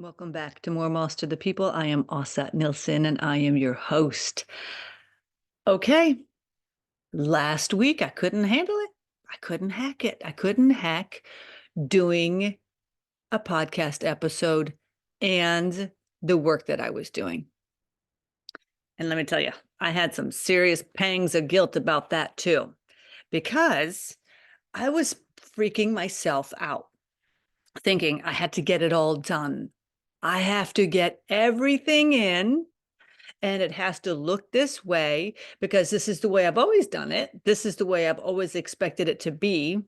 Welcome back to More Moss to the People. I am Åsa Nilsson and I am your host. Okay, last week I couldn't handle it. I couldn't hack it. I couldn't hack doing a podcast episode and the work that I was doing. And let me tell you, I had some serious pangs of guilt about that too, because I was freaking myself out, thinking I had to get it all done. I have to get everything in and it has to look this way because this is the way I've always done it. This is the way I've always expected it to be.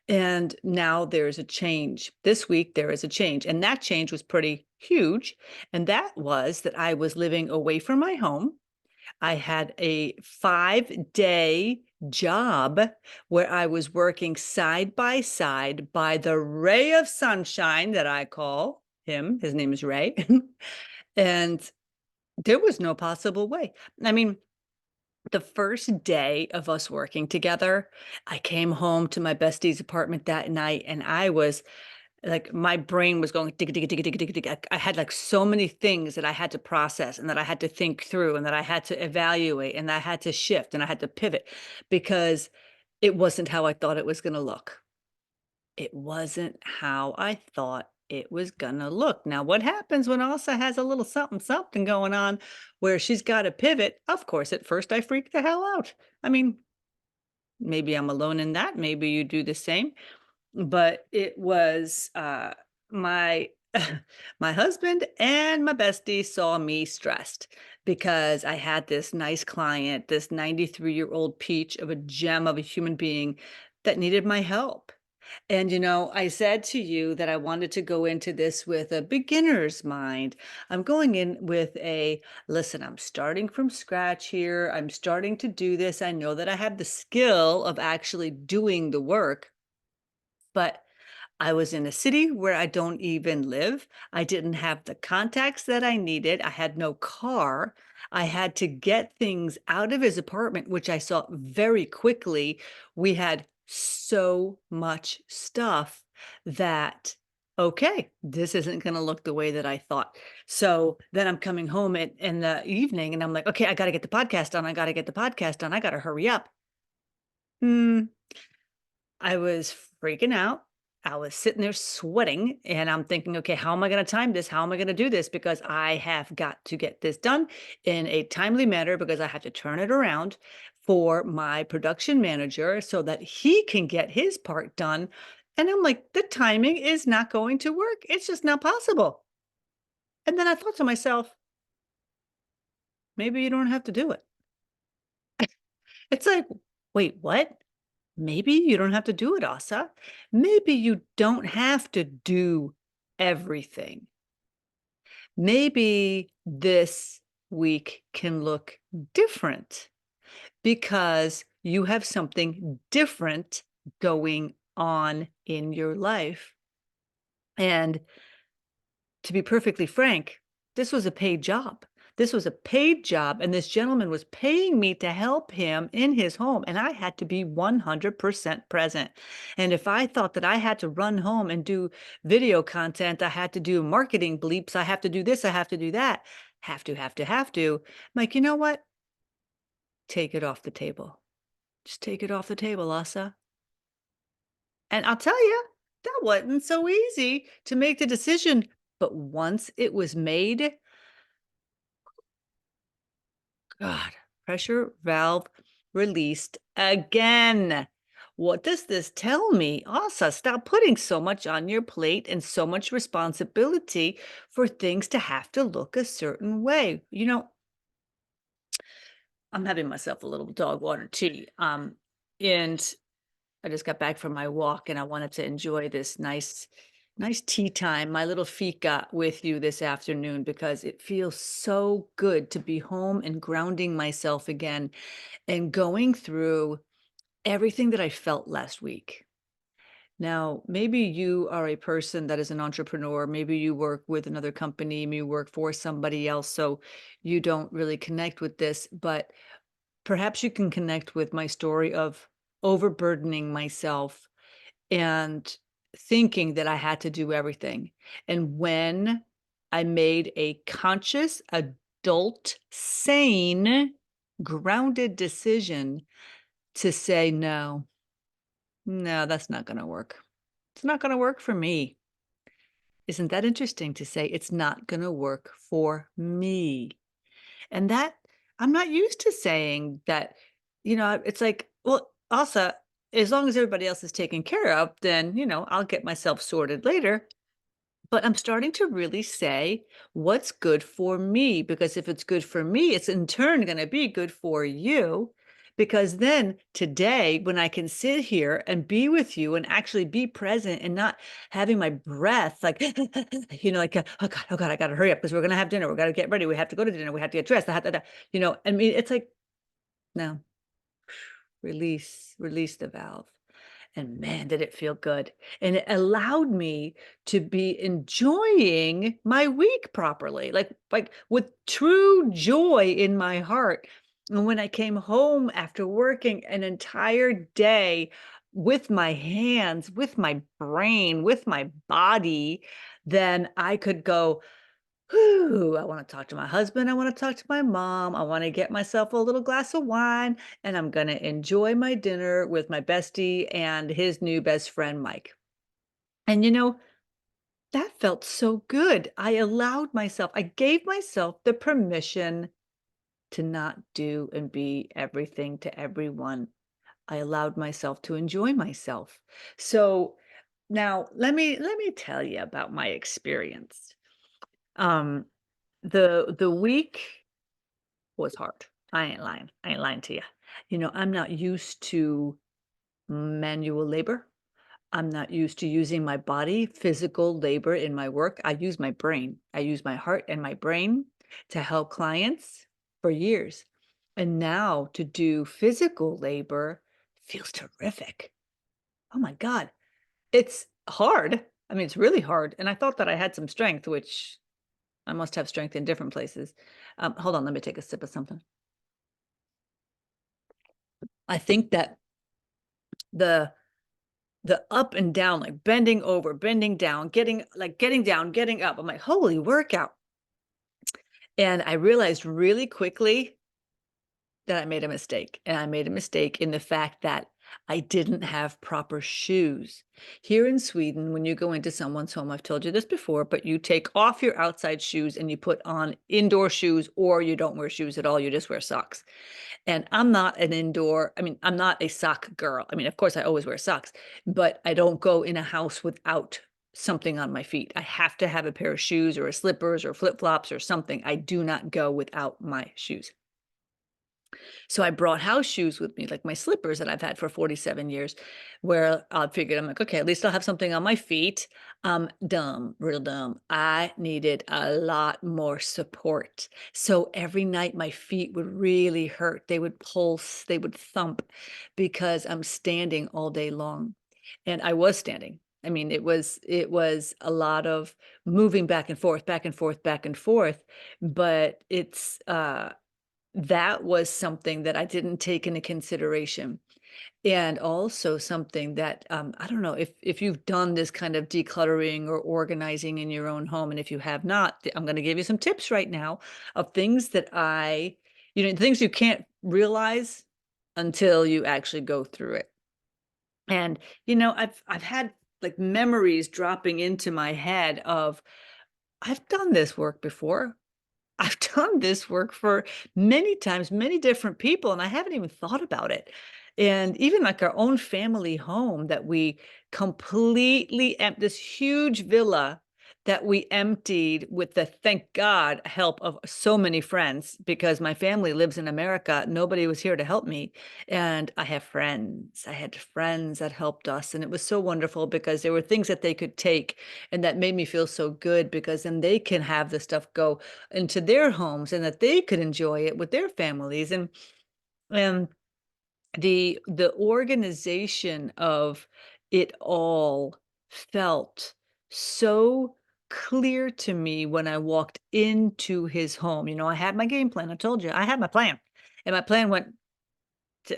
And now there's a change. This week, there is a change. And that change was pretty huge. And that was that I was living away from my home. I had a 5-day job where I was working side by the ray of sunshine that I call him. His name is Ray. And there was no possible way. I mean, the first day of us working together, I came home to my bestie's apartment that night and I was like, my brain was going dig, dig, dig, dig, dig, dig. I had like so many things that I had to process and that I had to think through and that I had to evaluate and I had to shift and I had to pivot because it wasn't how I thought it was going to look. It wasn't how I thought it was gonna look. Now, what happens when Elsa has a little something, something going on where she's got to pivot? Of course, at first I freak the hell out. I mean, maybe I'm alone in that. Maybe you do the same. But it was my my husband and my bestie saw me stressed because I had this nice client, this 93-year-old peach of a gem of a human being that needed my help. And, I said to you that I wanted to go into this with a beginner's mind. I'm going in with listen, I'm starting from scratch here. I'm starting to do this. I know that I have the skill of actually doing the work, but I was in a city where I don't even live. I didn't have the contacts that I needed. I had no car. I had to get things out of his apartment, which I saw very quickly. We had so much stuff that, okay, this isn't going to look the way that I thought. So then I'm coming home in the evening and I'm like, okay, I got to get the podcast done. I got to get the podcast done. I got to hurry up. Hmm. I was freaking out. I was sitting there sweating and I'm thinking, okay, how am I going to time this? How am I going to do this? Because I have got to get this done in a timely manner because I have to turn it around for my production manager so that he can get his part done. And I'm like, the timing is not going to work. It's just not possible. And then I thought to myself, maybe you don't have to do it. It's like, wait, what? Maybe you don't have to do it, Asa. Maybe you don't have to do everything. Maybe this week can look different because you have something different going on in your life. And to be perfectly frank, this was a paid job. This was a paid job, and this gentleman was paying me to help him in his home, and I had to be 100% present. And if I thought that I had to run home and do video content, I had to do marketing bleeps, I have to do this, I have to do that, have to. I'm like, you know what? Take it off the table. Just take it off the table, Asa. And I'll tell you, that wasn't so easy to make the decision. But once it was made, God, pressure valve released again. What does this tell me? Asa, stop putting so much on your plate and so much responsibility for things to have to look a certain way. I'm having myself a little dog water tea. And I just got back from my walk and I wanted to enjoy this nice tea time, my little fika with you this afternoon because it feels so good to be home and grounding myself again and going through everything that I felt last week. Now, maybe you are a person that is an entrepreneur. Maybe you work with another company, maybe you work for somebody else, so you don't really connect with this, but perhaps you can connect with my story of overburdening myself and thinking that I had to do everything. And when I made a conscious, adult, sane, grounded decision to say, no, no, that's not going to work. It's not going to work for me. Isn't that interesting to say it's not going to work for me? And that I'm not used to saying that, it's like, well, also, as long as everybody else is taken care of, then, I'll get myself sorted later. But I'm starting to really say what's good for me, because if it's good for me, it's in turn going to be good for you. Because then today, when I can sit here and be with you and actually be present and not having my breath like, like, oh God, I got to hurry up because we're going to have dinner. We got to get ready. We have to go to dinner. We have to get dressed. I mean, it's like, no, release the valve. And man, did it feel good. And it allowed me to be enjoying my week properly, like with true joy in my heart. And when I came home after working an entire day with my hands, with my brain, with my body, then I could go, whew, I want to talk to my husband. I want to talk to my mom. I want to get myself a little glass of wine, and I'm going to enjoy my dinner with my bestie and his new best friend, Mike. And that felt so good. I gave myself the permission to not do and be everything to everyone. I allowed myself to enjoy myself. So now let me tell you about my experience. Um, the week was hard. I ain't lying. I ain't lying to you. I'm not used to manual labor. I'm not used to using my body, physical labor in my work. I use my brain. I use my heart and my brain to help clients for years. And now to do physical labor feels terrific. Oh my God. It's hard. I mean, it's really hard. And I thought that I had some strength, which I must have strength in different places. Hold on, let me take a sip of something. I think that the the up and down, like bending over, bending down, getting down, getting up. I'm like, holy workout. And I realized really quickly that I made a mistake. And I made a mistake in the fact that I didn't have proper shoes. Here in Sweden, when you go into someone's home, I've told you this before, but you take off your outside shoes and you put on indoor shoes, or you don't wear shoes at all. You just wear socks. And I'm not an indoor, I mean, I'm not a sock girl. I mean, of course, I always wear socks, but I don't go in a house without something on my feet. I have to have a pair of shoes or a slippers or flip-flops or something. I do not go without my shoes. So I brought house shoes with me, like my slippers that I've had for 47 years, where I figured I'm like, okay, at least I'll have something on my feet. Dumb, real dumb. I needed a lot more support. So every night my feet would really hurt. They would pulse, they would thump because I'm standing all day long. And I was standing. I mean, it was a lot of moving back and forth, back and forth, back and forth. But that was something that I didn't take into consideration, and also something that, I don't know if you've done this kind of decluttering or organizing in your own home, and if you have not, I'm gonna give you some tips right now of things that things you can't realize until you actually go through it. And, I've had, like, memories dropping into my head of, "I've done this work before. I've done this work for many times, many different people, and I haven't even thought about it." And even like our own family home that we completely this huge villa that we emptied with the, thank God, help of so many friends, because my family lives in America. Nobody was here to help me. And I have friends. I had friends that helped us. And it was so wonderful because there were things that they could take, and that made me feel so good, because then they can have the stuff go into their homes and that they could enjoy it with their families. And the organization of it all felt so clear to me when I walked into his home. I had my game plan. I told you I had my plan, and my plan went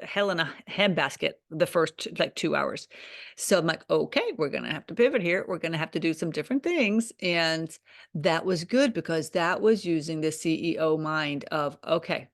hell in a handbasket the first like 2 hours. So I'm like, okay, we're gonna have to pivot here. We're gonna have to do some different things. And that was good because that was using the CEO mind of, okay,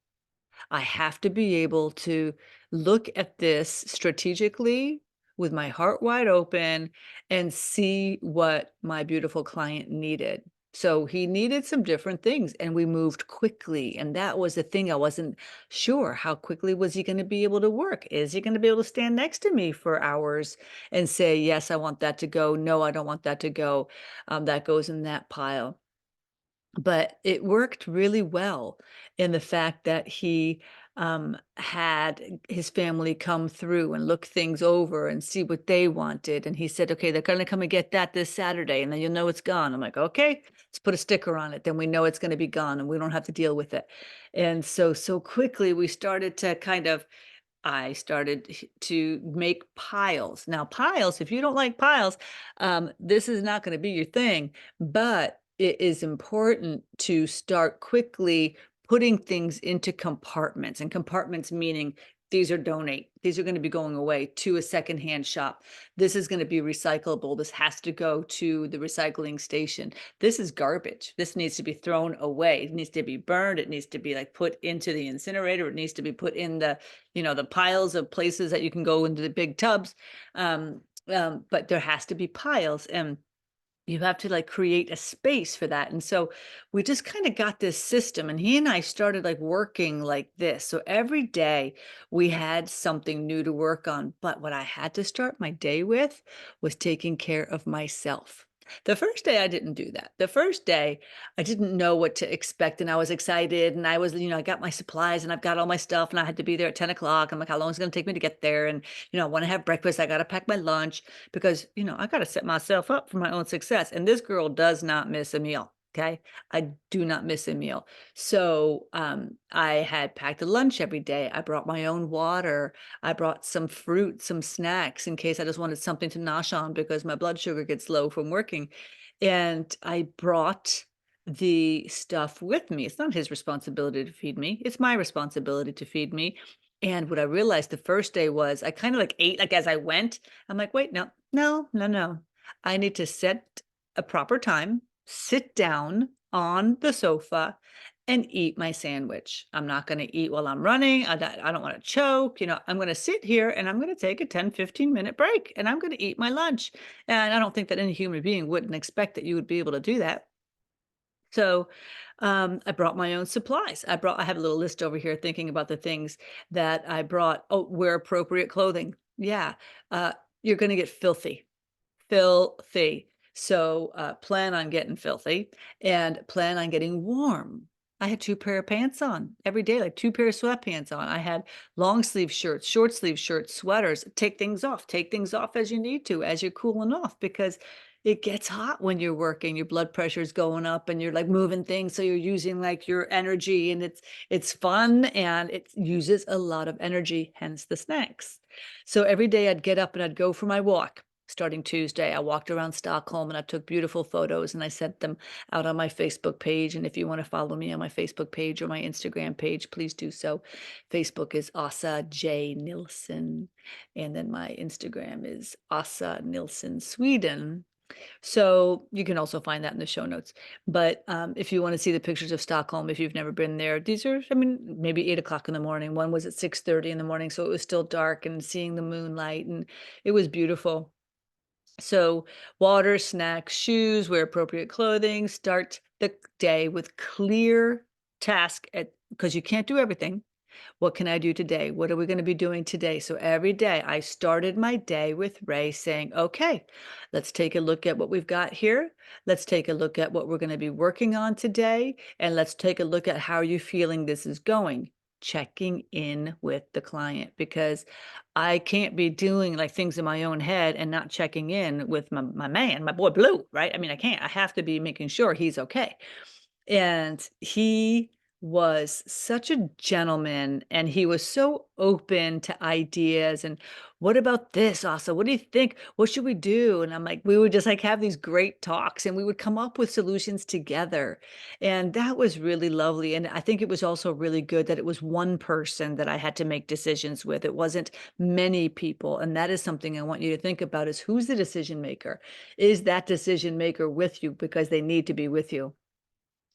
I have to be able to look at this strategically with my heart wide open and see what my beautiful client needed. So he needed some different things and we moved quickly. And that was the thing. I wasn't sure how quickly was he going to be able to work? Is he going to be able to stand next to me for hours and say, yes, I want that to go. No, I don't want that to go. That goes in that pile. But it worked really well in the fact that he, had his family come through and look things over and see what they wanted, and he said, "Okay, they're gonna come and get that this Saturday, and then you'll know it's gone." I'm like, "Okay, let's put a sticker on it, then we know it's gonna be gone, and we don't have to deal with it." And so quickly, we started to kind of I started to make piles. Now, piles, if you don't like piles, this is not going to be your thing, but it is important to start quickly putting things into compartments, and compartments meaning these are donate, these are going to be going away to a secondhand shop. This is going to be recyclable. This has to go to the recycling station. This is garbage. This needs to be thrown away. It needs to be burned. It needs to be like put into the incinerator. It needs to be put in the the piles of places that you can go into the big tubs. But there has to be piles, and you have to like create a space for that. And so we just kind of got this system, and he and I started like working like this. So every day we had something new to work on. But what I had to start my day with was taking care of myself. The first day I didn't do that. The first day I didn't know what to expect, and I was excited, and I was, I got my supplies and I've got all my stuff, and I had to be there at 10 o'clock. I'm like, how long is it going to take me to get there? And I want to have breakfast. I got to pack my lunch because, I got to set myself up for my own success. And this girl does not miss a meal. Okay. I do not miss a meal. So I had packed a lunch every day. I brought my own water. I brought some fruit, some snacks in case I just wanted something to nosh on because my blood sugar gets low from working. And I brought the stuff with me. It's not his responsibility to feed me. It's my responsibility to feed me. And what I realized the first day was I kind of like ate like as I went. I'm like, wait, no, no, no, no. I need to set a proper time, sit down on the sofa and eat my sandwich. I'm not going to eat while I'm running. I don't want to choke. I'm going to sit here and I'm going to take a 10-15 minute break and I'm going to eat my lunch. And I don't think that any human being wouldn't expect that you would be able to do that. So, I brought my own supplies. I have a little list over here thinking about the things that I brought. Oh, wear appropriate clothing. Yeah. Uh, you're going to get filthy, filthy. So, plan on getting filthy and plan on getting warm. I had two pair of pants on every day, like two pair of sweatpants on. I had long sleeve shirts, short sleeve shirts, sweaters. Take things off. Take things off as you need to, as you're cooling off, because it gets hot when you're working. Your blood pressure is going up, and you're like moving things, so you're using like your energy, and it's fun and it uses a lot of energy. Hence the snacks. So every day I'd get up and I'd go for my walk. Starting Tuesday, I walked around Stockholm and I took beautiful photos and I sent them out on my Facebook page. And if you want to follow me on my Facebook page or my Instagram page, please do so. Facebook is Åsa J. Nilsson. And then my Instagram is Åsa Nilsson Sweden. So you can also find that in the show notes. But if you want to see the pictures of Stockholm, if you've never been there, these are, I mean, maybe 8 o'clock in the morning. One was at 6:30 in the morning, so it was still dark and seeing the moonlight, and it was beautiful. So water, snacks, shoes, wear appropriate clothing, start the day with clear task at because you can't do everything. What can I do today? What are we going to be doing today? So every day I started my day with Ray saying, okay, let's take a look at what we've got here. Let's take a look at what we're going to be working on today. And let's take a look at how you're feeling this is going. Checking in with the client, because I can't be doing like things in my own head and not checking in with my man, my boy Blue, right? I mean, I can't. I have to be making sure he's okay. And he was such a gentleman, and he was so open to ideas and, "What about this, Asa? What do you think? What should we do?" And I'm like we would just, like, have these great talks, and we would come up with solutions together, and that was really lovely, and I think it was also really good that it was one person that I had to make decisions with. It wasn't many people, and that is something I want you to think about is who's the decision maker? Is that decision maker with you because they need to be with you?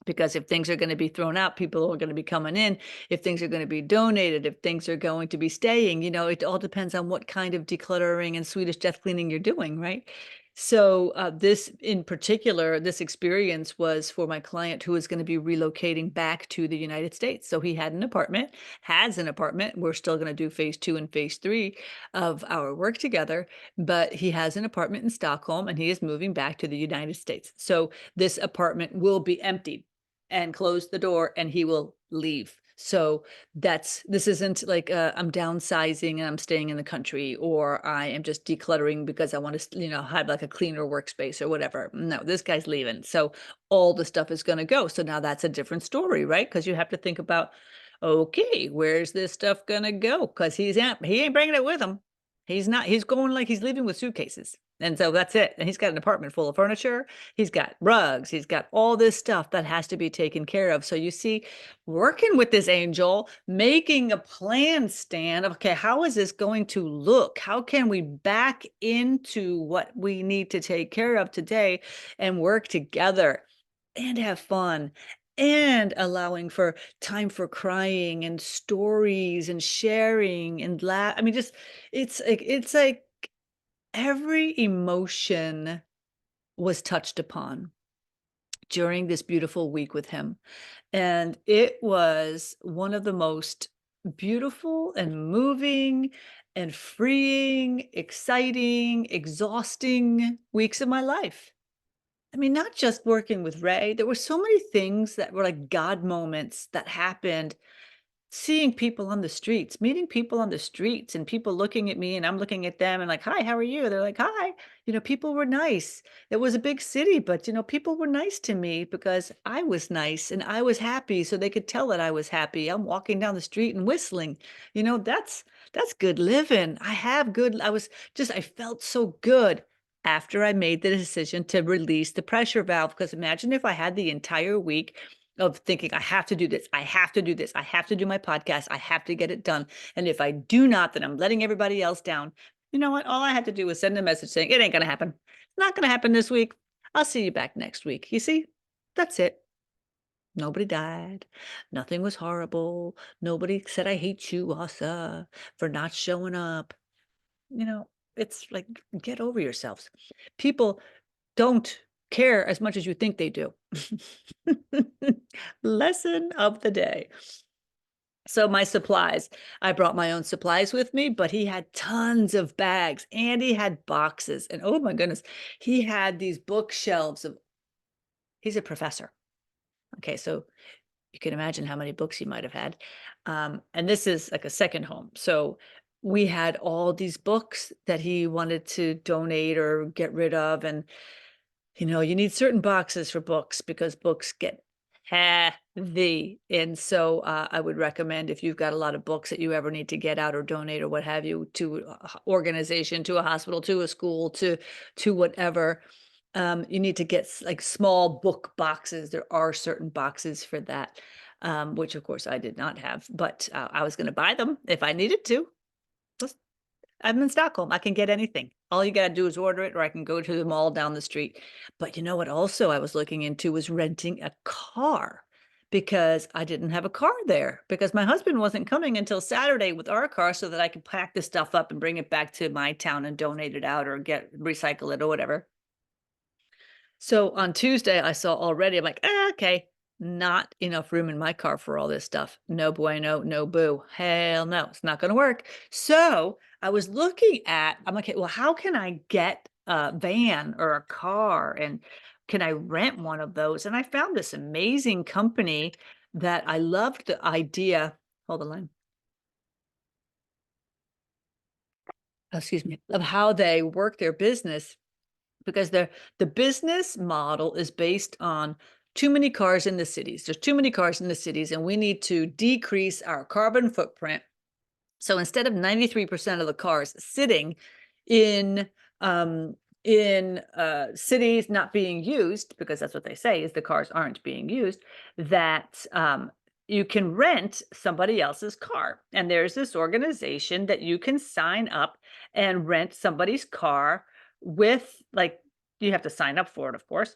Because if things are going to be thrown out, people are going to be coming in. If things are going to be donated, if things are going to be staying, it all depends on what kind of decluttering and Swedish death cleaning you're doing, right? So, this in particular, this experience was for my client who is going to be relocating back to the United States. So he had an apartment, has an apartment. We're still going to do phase two and phase three of our work together, but he has an apartment in Stockholm and he is moving back to the United States. So this apartment will be emptied and close the door and he will leave. So this isn't like I'm downsizing and I'm staying in the country or I am just decluttering because I want to, have like a cleaner workspace or whatever. No, this guy's leaving. So all the stuff is going to go. So now that's a different story, right? Because you have to think about, okay, where's this stuff going to go? Because he ain't bringing it with him. He's going like he's leaving with suitcases. And so that's it. And he's got an apartment full of furniture. He's got rugs. He's got all this stuff that has to be taken care of. So you see, working with this angel, making a plan, Stan, of, okay, how is this going to look? How can we back into what we need to take care of today and work together and have fun? And allowing for time for crying and stories and sharing and laugh. I mean, just it's like every emotion was touched upon during this beautiful week with him. And it was one of the most beautiful and moving and freeing, exciting, exhausting weeks of my life. I mean, not just working with Ray, there were so many things that were like God moments that happened. Seeing people on the streets, meeting people on the streets and people looking at me and I'm looking at them and like, "Hi, how are you?" They're like, "Hi." People were nice. It was a big city, but people were nice to me because I was nice and I was happy so they could tell that I was happy. I'm walking down the street and whistling. That's good living. I felt so good after I made the decision to release the pressure valve because imagine if I had the entire week of thinking, I have to do this. I have to do this. I have to do my podcast. I have to get it done. And if I do not, then I'm letting everybody else down. You know what? All I had to do was send a message saying, it ain't going to happen. It's not going to happen this week. I'll see you back next week. You see, that's it. Nobody died. Nothing was horrible. Nobody said, I hate you, Asa, for not showing up. You know, it's like, get over yourselves. People don't care as much as you think they do. Lesson of the day. So my supplies, I brought my own supplies with me, but he had tons of bags and he had boxes. And oh my goodness, he had these bookshelves of, he's a professor. Okay, so you can imagine how many books he might have had. And this is like a second home. So we had all these books that he wanted to donate or get rid of. And you need certain boxes for books because books get heavy. And so I would recommend if you've got a lot of books that you ever need to get out or donate or what have you to a organization, to a hospital, to a school, to whatever, you need to get like small book boxes. There are certain boxes for that, which of course I did not have, but I was going to buy them if I needed to. I'm in Stockholm. I can get anything. All you gotta do is order it, or I can go to the mall down the street. But you know what also I was looking into was renting a car because I didn't have a car there because my husband wasn't coming until Saturday with our car so that I could pack the stuff up and bring it back to my town and donate it out or recycle it or whatever. So on Tuesday, I saw already, I'm like, okay, not enough room in my car for all this stuff. No bueno, no boo. Hell no, it's not going to work. So I was looking at, I'm like, okay, well, how can I get a van or a car and can I rent one of those? And I found this amazing company that I loved the idea. Hold the line. Excuse me, of how they work their business because the business model is based on too many cars in the cities. There's too many cars in the cities, and we need to decrease our carbon footprint. So instead of 93% of the cars sitting in cities not being used, because that's what they say is the cars aren't being used, that you can rent somebody else's car. And there's this organization that you can sign up and rent somebody's car with, like, you have to sign up for it, of course.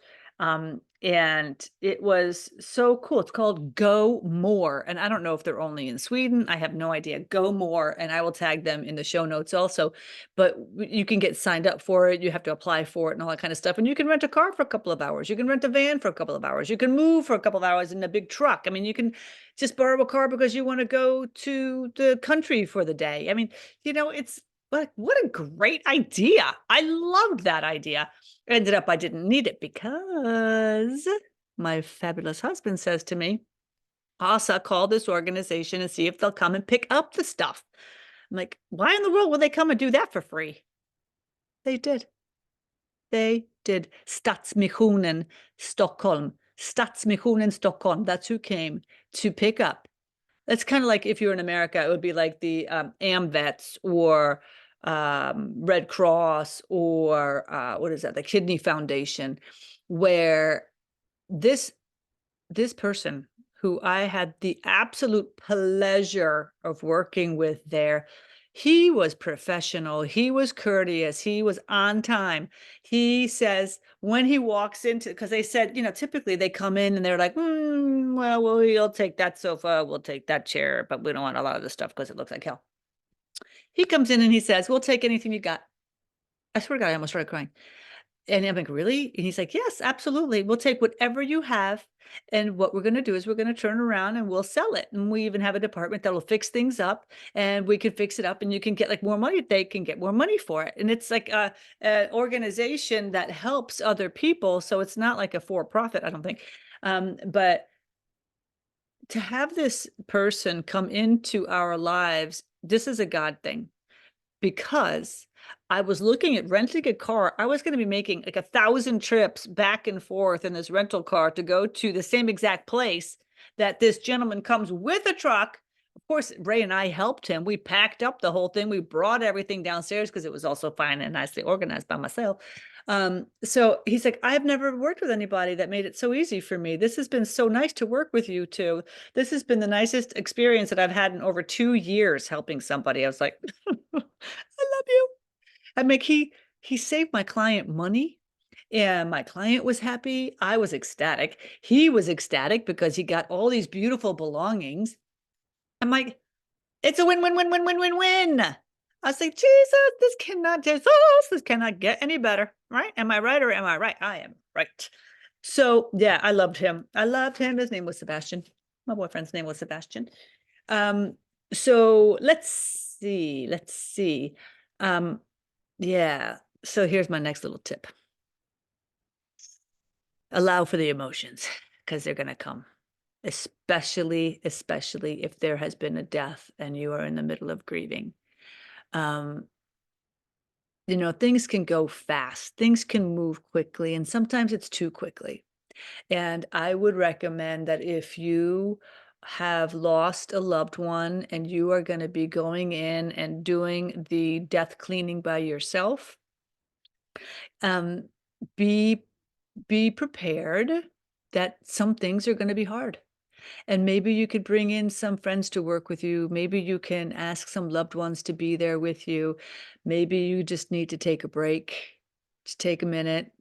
And it was so cool. It's called Go More. And I don't know if they're only in Sweden. I have no idea. Go More. And I will tag them in the show notes also. But you can get signed up for it. You have to apply for it and all that kind of stuff. And you can rent a car for a couple of hours. You can rent a van for a couple of hours. You can move for a couple of hours in a big truck. I mean, you can just borrow a car because you want to go to the country for the day. I mean, it's like, what a great idea. I loved that idea. Ended up I didn't need it because my fabulous husband says to me, "Asa, call this organization and see if they'll come and pick up the stuff." I'm like, "Why in the world would they come and do that for free?" They did. They did. Stadsmissionen Stockholm. Stadsmissionen Stockholm. That's who came to pick up. That's kind of like if you're in America, it would be like the AmVets or Red Cross or what is that? The Kidney Foundation, where this person who I had the absolute pleasure of working with there, he was professional, he was courteous, he was on time. He says when he walks into, because they said, typically they come in and they're like, well, we'll take that sofa, we'll take that chair, but we don't want a lot of the stuff because it looks like hell. He comes in and he says, we'll take anything you got. I swear to God, I almost started crying. And I'm like, really? And he's like, yes, absolutely. We'll take whatever you have. And what we're going to do is we're going to turn around and we'll sell it. And we even have a department that will fix things up, and we can fix it up and you can get like more money. They can get more money for it. And it's like an organization that helps other people. So it's not like a for-profit, I don't think. But to have this person come into our lives, this is a God thing. Because I was looking at renting a car. I was going to be making like 1,000 trips back and forth in this rental car to go to the same exact place that this gentleman comes with a truck. Of course, Ray and I helped him. We packed up the whole thing. We brought everything downstairs because it was also fine and nicely organized by myself. So he's like, I've never worked with anybody that made it so easy for me. This has been so nice to work with you too. This has been the nicest experience that I've had in over 2 years helping somebody. I was like, I love you. I mean, he saved my client money, and my client was happy. I was ecstatic. He was ecstatic because he got all these beautiful belongings. I'm like, it's a win, win, win, win, win, win, win. I was like, Jesus, this cannot get any better, right? Am I right or am I right? I am right. So yeah, I loved him. I loved him. His name was Sebastian. My boyfriend's name was Sebastian. So let's see. Yeah. So here's my next little tip. Allow for the emotions because they're going to come, especially if there has been a death and you are in the middle of grieving. Things can go fast, things can move quickly, and sometimes it's too quickly. And I would recommend that if you have lost a loved one and you are going to be going in and doing the death cleaning by yourself, um, be prepared that some things are going to be hard. And maybe you could bring in some friends to work with you. Maybe you can ask some loved ones to be there with you. Maybe you just need to take a break, just take a minute,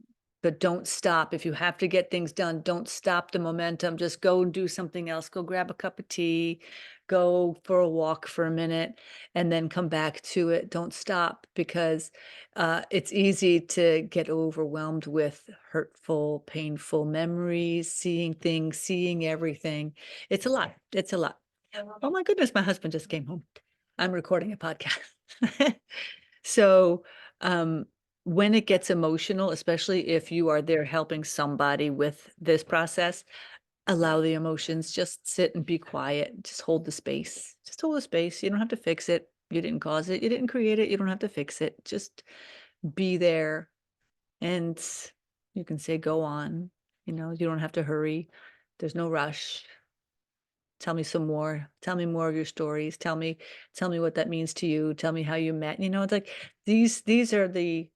but don't stop. If you have to get things done, don't stop the momentum. Just go and do something else. Go grab a cup of tea, go for a walk for a minute, and then come back to it. Don't stop, because it's easy to get overwhelmed with hurtful, painful memories, seeing things, seeing everything. It's a lot. It's a lot. Oh my goodness, my husband just came home. I'm recording a podcast. So, when it gets emotional, especially if you are there helping somebody with this process, allow the emotions, just sit and be quiet, just hold the space. Just hold the space. You don't have to fix it. You didn't cause it. You didn't create it. You don't have to fix it. Just be there, and you can say, go on. You don't have to hurry. There's no rush. Tell me some more. Tell me more of your stories. Tell me what that means to you. Tell me how you met. It's like these are the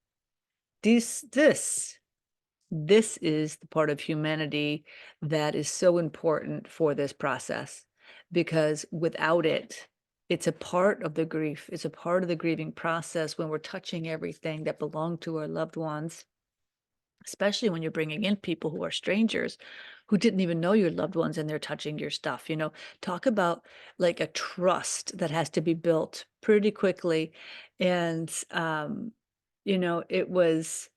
these this is the part of humanity that is so important for this process, because without it, it's a part of the grief. It's a part of the grieving process when we're touching everything that belonged to our loved ones, especially when you're bringing in people who are strangers who didn't even know your loved ones and they're touching your stuff. Talk about like a trust that has to be built pretty quickly. And you know it was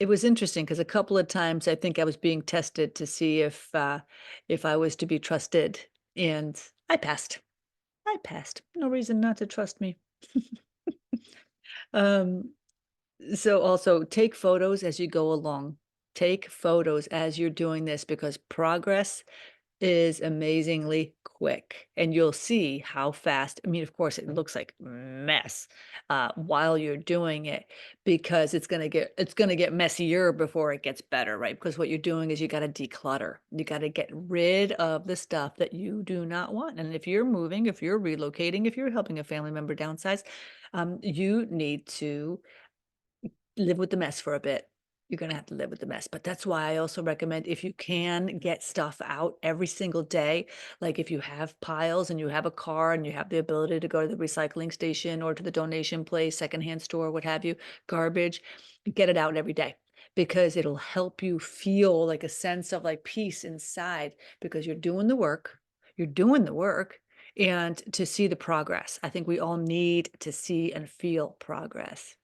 it was interesting because a couple of times I think I was being tested to see if I was to be trusted, and I passed. I passed. No reason not to trust me. Um, so also take photos as you go along. Take photos as you're doing this, because progress is amazingly quick, and you'll see how fast. I mean, of course, it looks like mess while you're doing it, because it's gonna get messier before it gets better, right? Because what you're doing is you got to declutter. You got to get rid of the stuff that you do not want. And if you're moving, if you're relocating, if you're helping a family member downsize, you need to live with the mess for a bit. You're gonna have to live with the mess, but that's why I also recommend, if you can, get stuff out every single day. Like if you have piles and you have a car and you have the ability to go to the recycling station or to the donation place, secondhand store, what have you, garbage, get it out every day, because it'll help you feel like a sense of like peace inside, because you're doing the work. You're doing the work, and to see the progress. I think we all need to see and feel progress.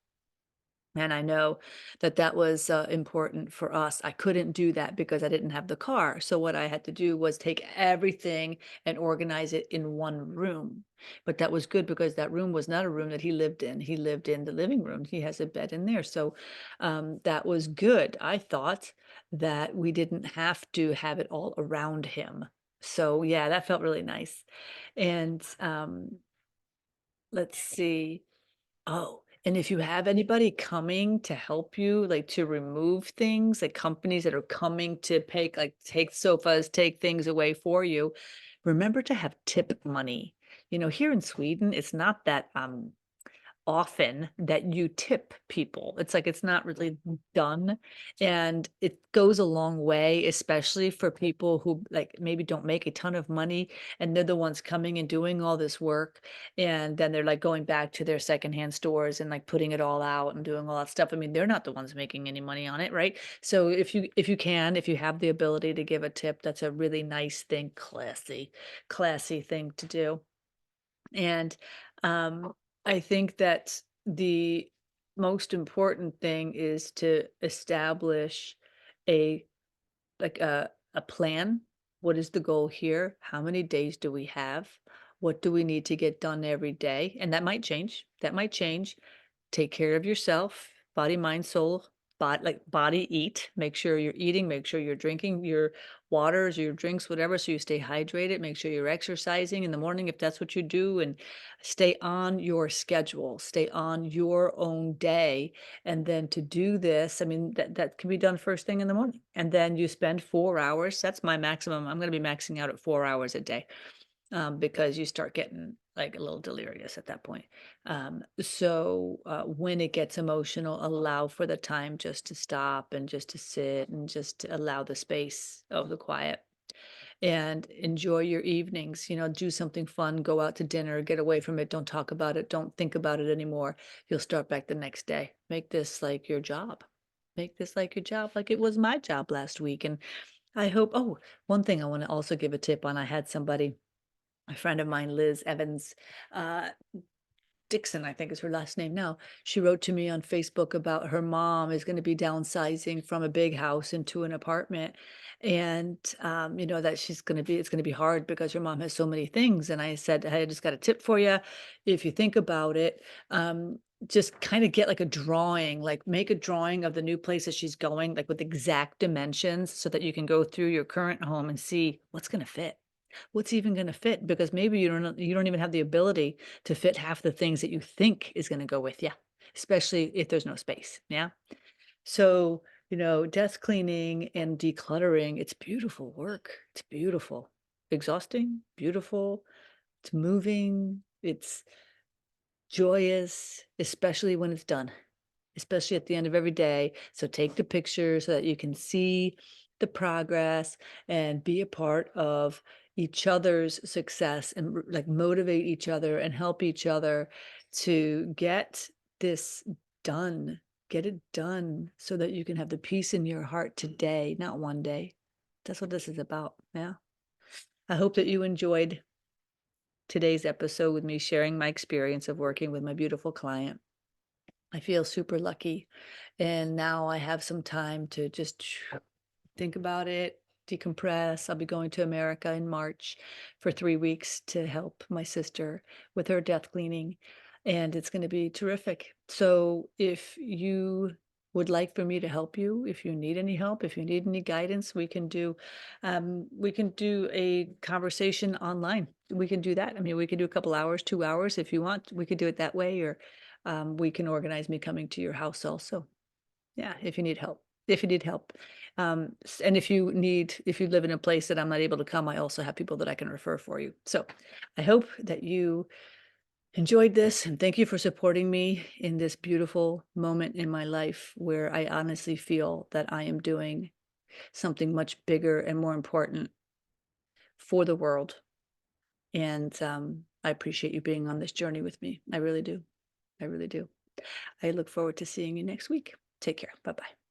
And I know that that was important for us. I couldn't do that because I didn't have the car. So what I had to do was take everything and organize it in one room. But that was good, because that room was not a room that he lived in. He lived in the living room. He has a bed in there. So that was good. I thought that we didn't have to have it all around him. So yeah, that felt really nice. And let's see. Oh, and if you have anybody coming to help you, like to remove things, like companies that are coming to take sofas, take things away for you, remember to have tip money. Here in Sweden, it's not that often that you tip people. It's like it's not really done, and it goes a long way, especially for people who like maybe don't make a ton of money, and they're the ones coming and doing all this work, and then they're like going back to their secondhand stores and like putting it all out and doing all that stuff. I mean, they're not the ones making any money on it, right? So if you have the ability to give a tip, that's a really nice thing, classy thing to do. And I think that the most important thing is to establish a a plan. What is the goal here? How many days do we have? What do we need to get done every day? And that might change. That might change. Take care of yourself, body, mind, soul, body, eat. Make sure you're eating, make sure you're drinking your waters, your drinks, whatever, so you stay hydrated. Make sure you're exercising in the morning if that's what you do, and stay on your schedule, stay on your own day. And then to do this, I mean, that can be done first thing in the morning. And then you spend 4 hours. That's my maximum. I'm going to be maxing out at 4 hours a day, because you start getting like a little delirious at that point. So when it gets emotional, allow for the time just to stop and just to sit and just to allow the space of the quiet, and enjoy your evenings. Do something fun, go out to dinner, get away from it, don't talk about it, don't think about it anymore. You'll start back the next day. Make this like your job. Make this like your job, like it was my job last week. And I hope, oh, one thing I want to also give a tip on. I had somebody, a friend of mine, Liz Evans, uh, Dixon, I think is her last name now. She wrote to me on Facebook about her mom is going to be downsizing from a big house into an apartment. And, that it's going to be hard because your mom has so many things. And I said, hey, I just got a tip for you. If you think about it, just kind of get like a drawing, like make a drawing of the new place that she's going, like with exact dimensions, so that you can go through your current home and see what's going to fit. What's even gonna fit? Because maybe you don't even have the ability to fit half the things that you think is gonna go with you, especially if there's no space, yeah? So, desk cleaning and decluttering, it's beautiful work. It's beautiful. Exhausting, beautiful. It's moving. It's joyous, especially when it's done, especially at the end of every day. So take the pictures so that you can see the progress and be a part of each other's success and like motivate each other and help each other to get this done. Get it done so that you can have the peace in your heart today, not one day. That's what this is about. Yeah. I hope that you enjoyed today's episode with me sharing my experience of working with my beautiful client. I feel super lucky. And now I have some time to just think about it, decompress. I'll be going to America in March for 3 weeks to help my sister with her death cleaning. And it's going to be terrific. So if you would like for me to help you, if you need any help, if you need any guidance, we can do a conversation online. We can do that. I mean, we can do a couple hours, 2 hours if you want. We could do it that way, or we can organize me coming to your house also. Yeah, if you need help. If you need help. And if you live in a place that I'm not able to come, I also have people that I can refer for you. So I hope that you enjoyed this, and thank you for supporting me in this beautiful moment in my life where I honestly feel that I am doing something much bigger and more important for the world. And I appreciate you being on this journey with me. I really do. I really do. I look forward to seeing you next week. Take care. Bye bye.